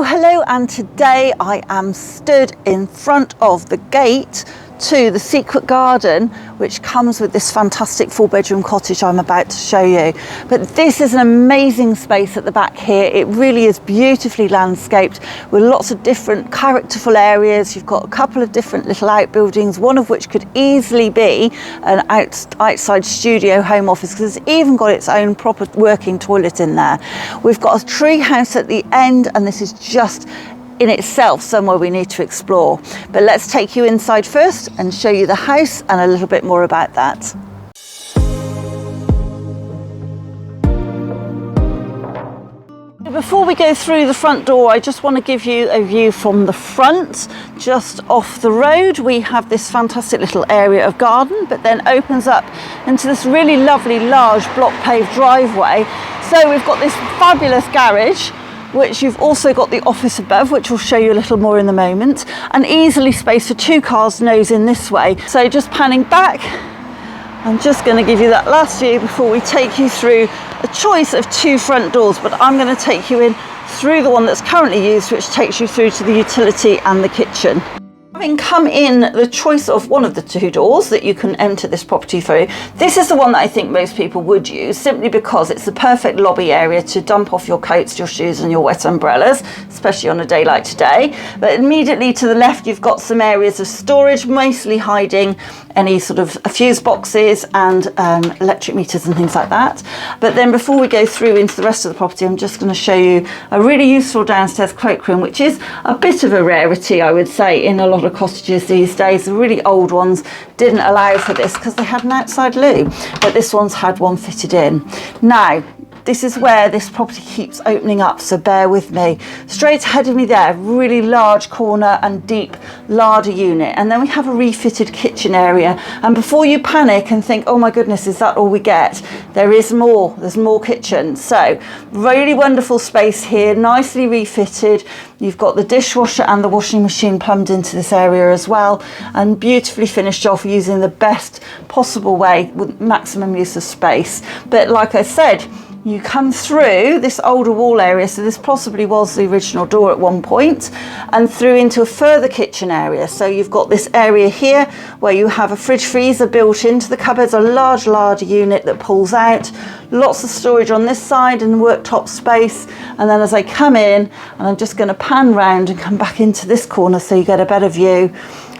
Hello, and today I am stood in front of the gate to the secret garden, which comes with this fantastic 4-bedroom cottage I'm about to show you. But this is an amazing space at the back here. It really is beautifully landscaped with lots of different characterful areas. You've got a couple of different little outbuildings, one of which could easily be an outside studio home office, because it's even got its own proper working toilet in there. We've got a tree house at the end, and this is just in itself somewhere we need to explore. But let's take you inside first and show you the house and a little bit more about that. Before we go through the front door, I just want to give you a view from the front. Just off the road, we have this fantastic little area of garden, but then opens up into this really lovely large block paved driveway. So we've got this fabulous garage, which you've also got the office above, which we'll show you a little more in a moment, and easily spaced for 2 cars nose in this way. So just panning back, I'm just going to give you that last view before we take you through a choice of 2 front doors, but I'm going to take you in through the one that's currently used, which takes you through to the utility and the kitchen. Having come in the choice of one of the 2 doors that you can enter this property through, this is the one that I think most people would use, simply because it's the perfect lobby area to dump off your coats, your shoes and your wet umbrellas, especially on a day like today. But immediately to the left, you've got some areas of storage, mostly hiding any sort of fuse boxes and electric meters and things like that. But then before we go through into the rest of the property, I'm just going to show you a really useful downstairs cloakroom, which is a bit of a rarity, I would say, in a lot of cottages these days. The really old ones didn't allow for this because they had an outside loo, but this one's had one fitted in. Now, this is where this property keeps opening up, so bear with me. Straight ahead of me there, really large corner and deep larder unit, and then we have a refitted kitchen area. And before you panic and think, oh my goodness, is that all we get? There is more, there's more kitchen. So really wonderful space here, nicely refitted. You've got the dishwasher and the washing machine plumbed into this area as well, and beautifully finished off using the best possible way with maximum use of space. But like I said, you come through this older wall area, so this possibly was the original door at one point, and through into a further kitchen area. So you've got this area here where you have a fridge freezer built into the cupboards, a large larder unit that pulls out, lots of storage on this side and worktop space. And then as I come in, and I'm just going to pan round and come back into this corner so you get a better view,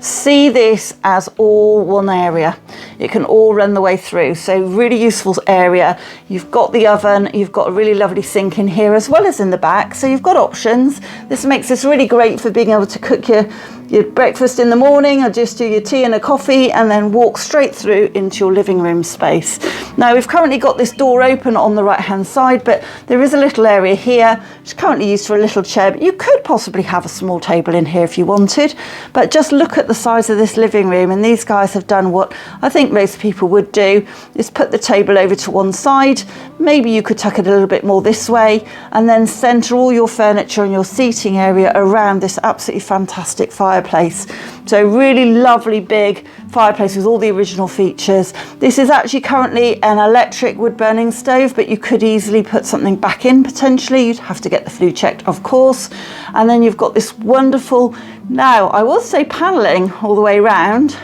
see this as all one area. It can all run the way through, so really useful area. You've got the oven, you've got a really lovely sink in here as well as in the back, so you've got options. This makes this really great for being able to cook your breakfast in the morning, or just do your tea and a coffee and then walk straight through into your living room space. Now, we've currently got this door open on the right hand side, but there is a little area here which is currently used for a little chair, but you could possibly have a small table in here if you wanted. But just look at the size of this living room, and these guys have done what I think most people would do, is put the table over to one side. Maybe you could tuck it a little bit more this way, and then centre all your furniture and your seating area around this absolutely fantastic fireplace. So really lovely big fireplace with all the original features. This is actually currently an electric wood burning stove, but you could easily put something back in potentially. You'd have to get the flue checked, of course. And then you've got this wonderful, now I will say panelling all the way around,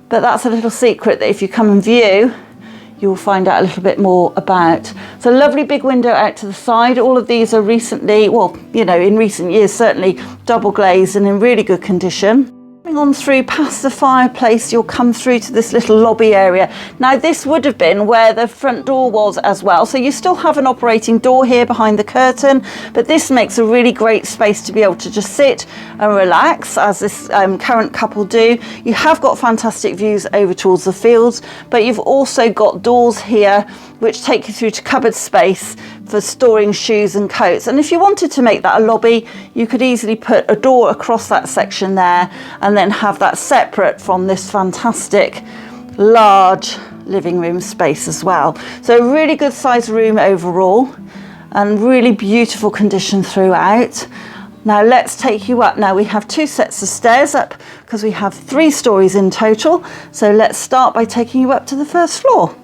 but that's a little secret that if you come and view, you'll find out a little bit more about. So lovely big window out to the side. All of these are recently, well, you know, in recent years, certainly double glazed and in really good condition. On through past the fireplace, you'll come through to this little lobby area. Now, this would have been where the front door was as well, so you still have an operating door here behind the curtain, but this makes a really great space to be able to just sit and relax, as this current couple do. You have got fantastic views over towards the fields, but you've also got doors here which take you through to cupboard space for storing shoes and coats. And if you wanted to make that a lobby, you could easily put a door across that section there and then have that separate from this fantastic large living room space as well. So really good sized room overall and really beautiful condition throughout. Now let's take you up. Now we have 2 sets of stairs up because we have 3 stories in total. So let's start by taking you up to the first floor.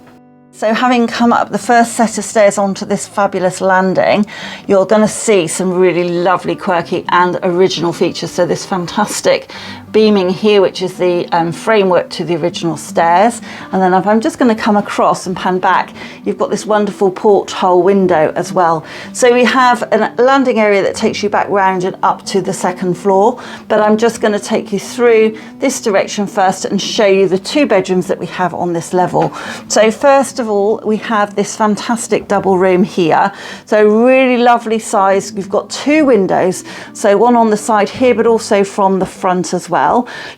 So having come up the first set of stairs onto this fabulous landing, you're going to see some really lovely, quirky and original features. So this fantastic beaming here, which is the framework to the original stairs. And then if I'm just going to come across and pan back, you've got this wonderful porthole window as well. So we have a landing area that takes you back round and up to the second floor. But I'm just going to take you through this direction first and show you the 2 bedrooms that we have on this level. So first of all, we have this fantastic double room here. So really lovely size. We've got 2 windows. So one on the side here, but also from the front as well.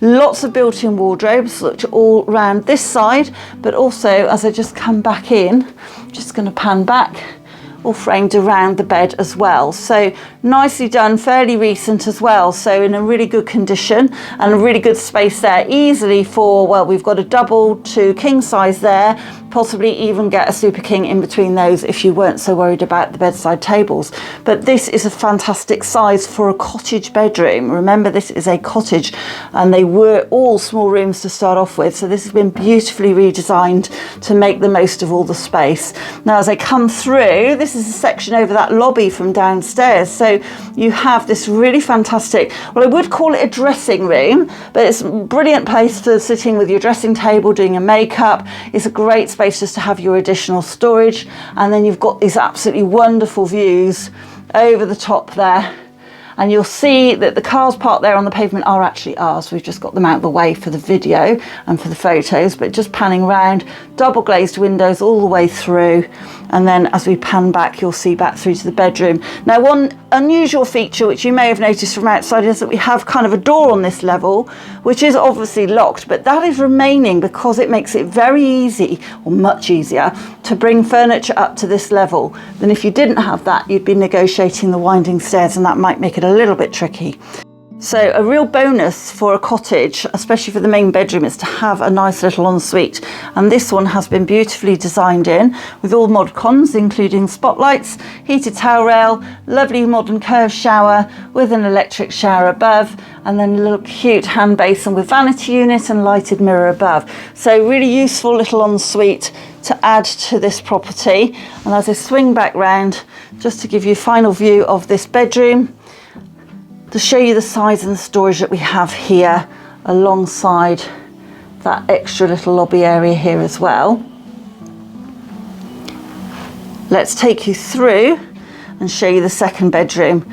Lots of built-in wardrobes, which are all around this side, but also as I just come back in, I'm just going to pan back, all framed around the bed as well. So nicely done, fairly recent as well. So in a really good condition and a really good space there, easily for, well, we've got a double to king size there, possibly even get a super king in between those if you weren't so worried about the bedside tables. But this is a fantastic size for a cottage bedroom. Remember, this is a cottage and they were all small rooms to start off with. So this has been beautifully redesigned to make the most of all the space. Now, as I come through, this is a section over that lobby from downstairs. So you have this really fantastic, well, I would call it a dressing room, but it's a brilliant place for sitting with your dressing table, doing your makeup. It's a great space just to have your additional storage, and then you've got these absolutely wonderful views over the top there, and you'll see that the cars parked there on the pavement are actually ours. We've just got them out of the way for the video and for the photos, but just panning around, double glazed windows all the way through, and then as we pan back, you'll see back through to the bedroom. Now, one unusual feature which you may have noticed from outside is that we have kind of a door on this level, which is obviously locked, but that is remaining because it makes it very easy, or much easier, to bring furniture up to this level than if you didn't have that. You'd be negotiating the winding stairs, and that might make it a little bit tricky. So a real bonus for a cottage, especially for the main bedroom, is to have a nice little ensuite. And this one has been beautifully designed in with all mod cons, including spotlights, heated towel rail, lovely modern curved shower with an electric shower above, and then a little cute hand basin with vanity unit and lighted mirror above. So really useful little ensuite to add to this property. And as I swing back round, just to give you a final view of this bedroom, to show you the size and the storage that we have here alongside that extra little lobby area here as well. Let's take you through and show you the second bedroom.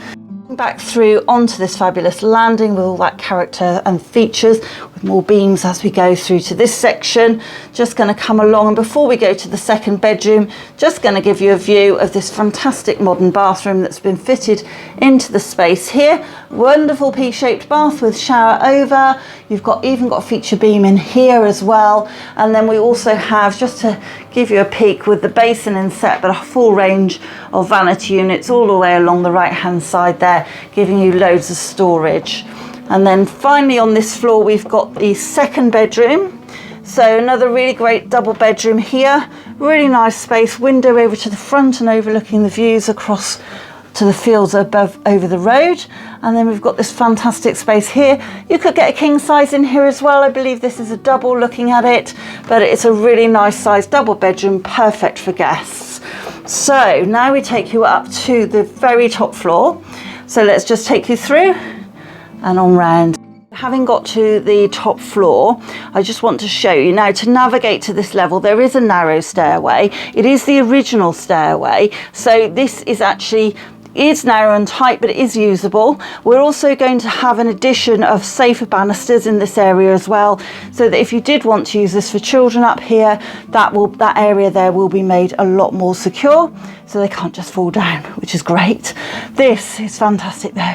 Back through onto this fabulous landing with all that character and features, with more beams as we go through to this section. Just going to come along, and before we go to the second bedroom, just going to give you a view of this fantastic modern bathroom that's been fitted into the space here. Wonderful P-shaped bath with shower over. You've even got a feature beam in here as well, and then we also have, just to give you a peek, with the basin inset, but a full range of vanity units all the way along the right hand side there, giving you loads of storage. And then finally on this floor we've got the second bedroom. So another really great double bedroom here, really nice space, window over to the front and overlooking the views across to the fields above over the road. And then we've got this fantastic space here. You could get a king size in here as well. I believe this is a double looking at it, but it's a really nice size double bedroom, perfect for guests. So now we take you up to the very top floor. So let's just take you through and on round. Having got to the top floor, I just want to show you now, to navigate to this level, there is a narrow stairway. It is the original stairway. So this is actually, it's narrow and tight, but it is usable. We're also going to have an addition of safer banisters in this area as well, so that if you did want to use this for children up here, that area there will be made a lot more secure, so they can't just fall down, which is great. This is fantastic though.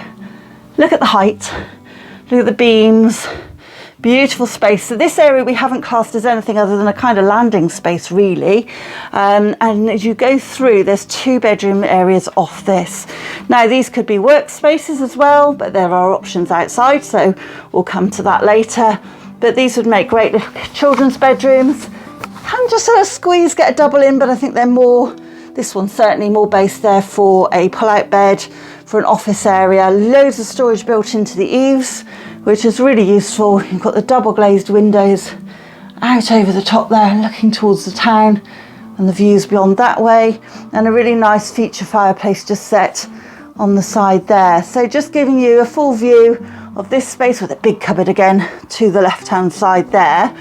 Look at the height, look at the beams. Beautiful space. So this area we haven't cast as anything other than a kind of landing space really, and as you go through, there's 2 bedroom areas off this. Now these could be workspaces as well, but there are options outside, so we'll come to that later. But these would make great little children's bedrooms. Can just sort of squeeze, get a double in, but I think they're more, this one's certainly more based there for a pull-out bed, for an office area. Loads of storage built into the eaves, which is really useful. You've got the double glazed windows out over the top there and looking towards the town and the views beyond that way, and a really nice feature fireplace just set on the side there. So just giving you a full view of this space with a big cupboard again to the left hand side there.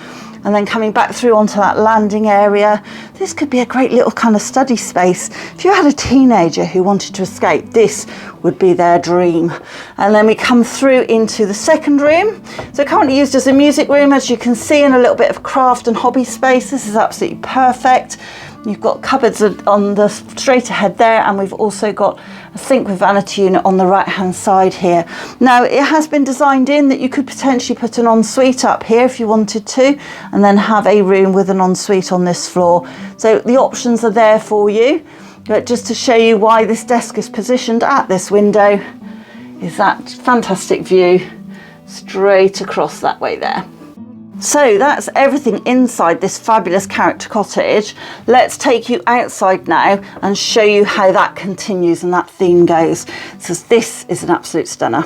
And then coming back through onto that landing area, this could be a great little kind of study space. If you had a teenager who wanted to escape, this would be their dream. And then we come through into the second room. So currently used as a music room, as you can see, and a little bit of craft and hobby space. This is absolutely perfect. You've got cupboards on the straight ahead there, and we've also got a sink with vanity unit on the right hand side here. Now it has been designed in that you could potentially put an ensuite up here if you wanted to, and then have a room with an ensuite on this floor. So the options are there for you, but just to show you why this desk is positioned at this window is that fantastic view straight across that way there. So that's everything inside this fabulous character cottage. Let's take you outside now and show you how that continues and that theme goes, because this is an absolute stunner.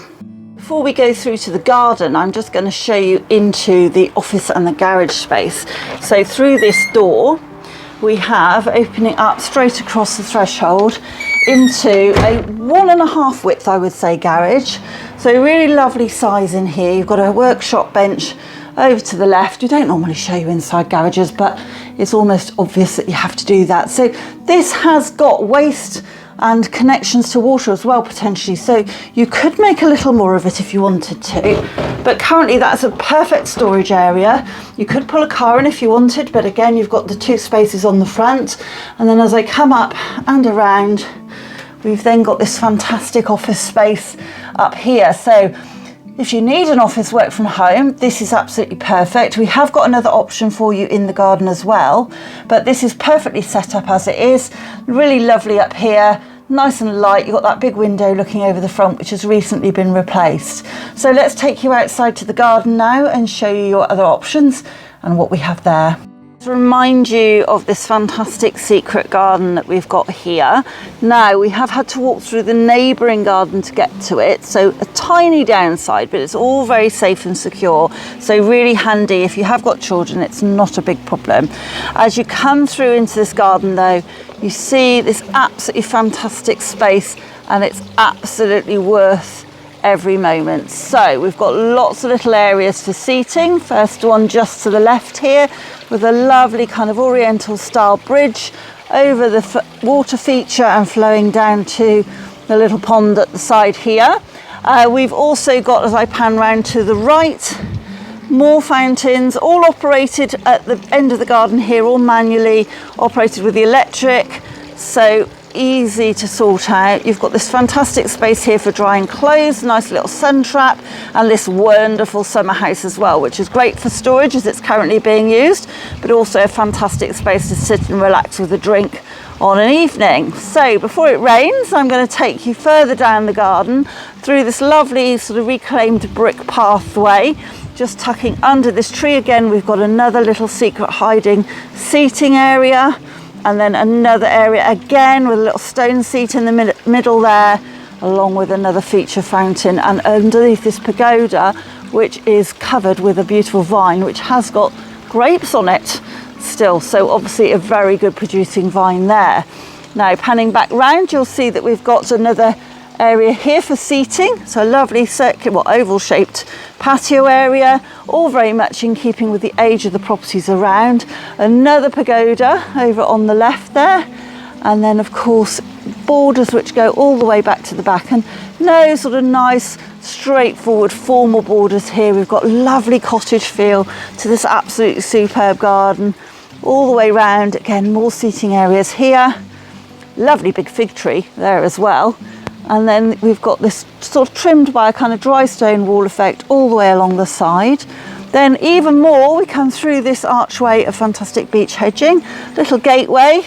Before we go through to the garden, I'm just going to show you into the office and the garage space. So through this door, we have opening up straight across the threshold into a 1.5 width, I would say, garage. So really lovely size in here. You've got a workshop bench over to the left. We don't normally show you inside garages, but it's almost obvious that you have to do that. So this has got waste and connections to water as well, potentially. So you could make a little more of it if you wanted to, but currently that's a perfect storage area. You could pull a car in if you wanted, but again, you've got the 2 spaces on the front. And then as I come up and around, we've then got this fantastic office space up here. So if you need an office work from home, this is absolutely perfect. We have got another option for you in the garden as well, but this is perfectly set up as it is. Really lovely up here, nice and light. You've got that big window looking over the front, which has recently been replaced. So let's take you outside to the garden now and show you your other options and what we have there. To remind you of this fantastic secret garden that we've got here. Now, we have had to walk through the neighbouring garden to get to it, so a tiny downside, but it's all very safe and secure, so really handy if you have got children. It's not a big problem. As you come through into this garden though, you see this absolutely fantastic space, and it's absolutely worth every moment. So we've got lots of little areas for seating. First one just to the left here, with a lovely kind of oriental style bridge over the water feature and flowing down to the little pond at the side here. We've also got, as I pan round to the right, more fountains, all operated at the end of the garden here, all manually operated with the electric, so easy to sort out. You've got this fantastic space here for drying clothes, nice little sun trap, and this wonderful summer house as well, which is great for storage as it's currently being used, but also a fantastic space to sit and relax with a drink on an evening. So before it rains, I'm going to take you further down the garden through this lovely sort of reclaimed brick pathway. Just tucking under this tree again, we've got another little secret hiding seating area, and then another area again with a little stone seat in the middle there, along with another feature fountain, and underneath this pagoda, which is covered with a beautiful vine which has got grapes on it still, so obviously a very good producing vine there. Now panning back round, you'll see that we've got another area here for seating, so a lovely circular, oval shaped patio area, all very much in keeping with the age of the properties around. Another pagoda over on the left there, and then of course borders which go all the way back to the back, and no sort of nice straightforward formal borders here. We've got lovely cottage feel to this absolutely superb garden all the way round. Again, more seating areas here, lovely big fig tree there as well. And then we've got this sort of trimmed by a kind of dry stone wall effect all the way along the side. Then even more, we come through this archway of fantastic beech hedging, little gateway,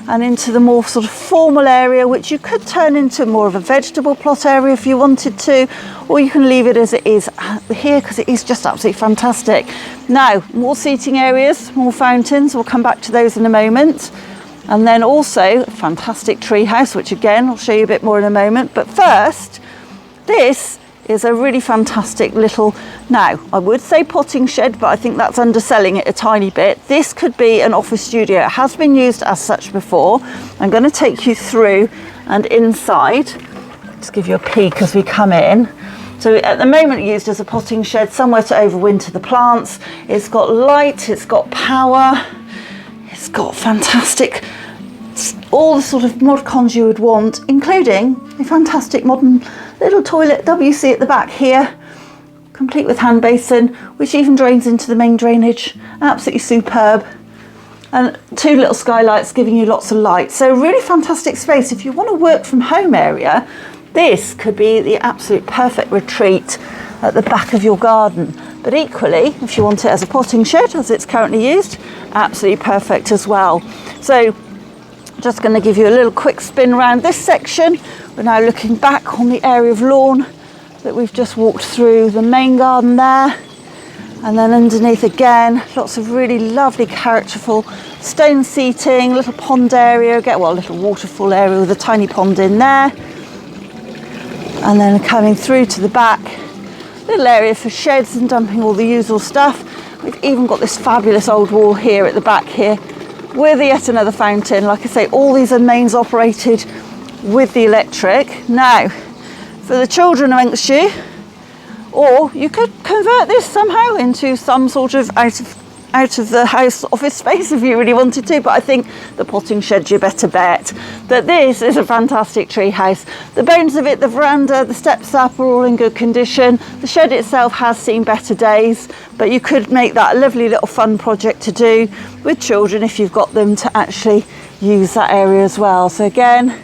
and into the more sort of formal area, which you could turn into more of a vegetable plot area if you wanted to, or you can leave it as it is here because it is just absolutely fantastic. Now, more seating areas, more fountains, we'll come back to those in a moment. And then also a fantastic tree house, which again, I'll show you a bit more in a moment. But first, this is a really fantastic little, now I would say potting shed, but I think that's underselling it a tiny bit. This could be an office studio. It has been used as such before. I'm going to take you through and inside. Just give you a peek as we come in. So at the moment used as a potting shed, somewhere to overwinter the plants. It's got light, it's got power, it's got fantastic, all the sort of mod cons you would want, including a fantastic modern little toilet WC at the back here, complete with hand basin, which even drains into the main drainage. Absolutely superb. And 2 little skylights giving you lots of light. So really fantastic space. If you want to work from home area, this could be the absolute perfect retreat at the back of your garden. But equally, if you want it as a potting shed, as it's currently used, absolutely perfect as well. So just going to give you a little quick spin around this section. We're now looking back on the area of lawn that we've just walked through, the main garden there. And then underneath again, lots of really lovely characterful stone seating, little pond area, a little waterfall area with a tiny pond in there. And then coming through to the back, little area for sheds and dumping all the usual stuff. We've even got this fabulous old wall here at the back here with yet another fountain. Like I say, all these are mains operated with the electric. Now, for the children of Melksham, or you could convert this somehow into some sort of out of the house office space if you really wanted to, but I think the potting shed's your better bet. But this is a fantastic tree house. The bones of it, the veranda, the steps up are all in good condition. The shed itself has seen better days, but you could make that a lovely little fun project to do with children if you've got them to actually use that area as well. So again,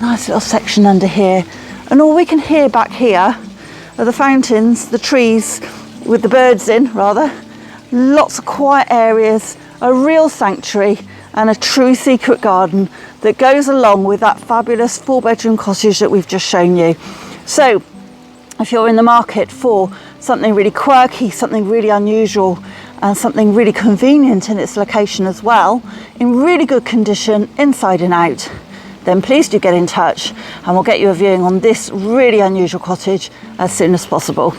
nice little section under here. And all we can hear back here are the fountains, the trees with the birds in rather. Lots of quiet areas, a real sanctuary and a true secret garden that goes along with that fabulous 4-bedroom cottage that we've just shown you. So if you're in the market for something really quirky, something really unusual and something really convenient in its location as well, in really good condition inside and out, then please do get in touch and we'll get you a viewing on this really unusual cottage as soon as possible.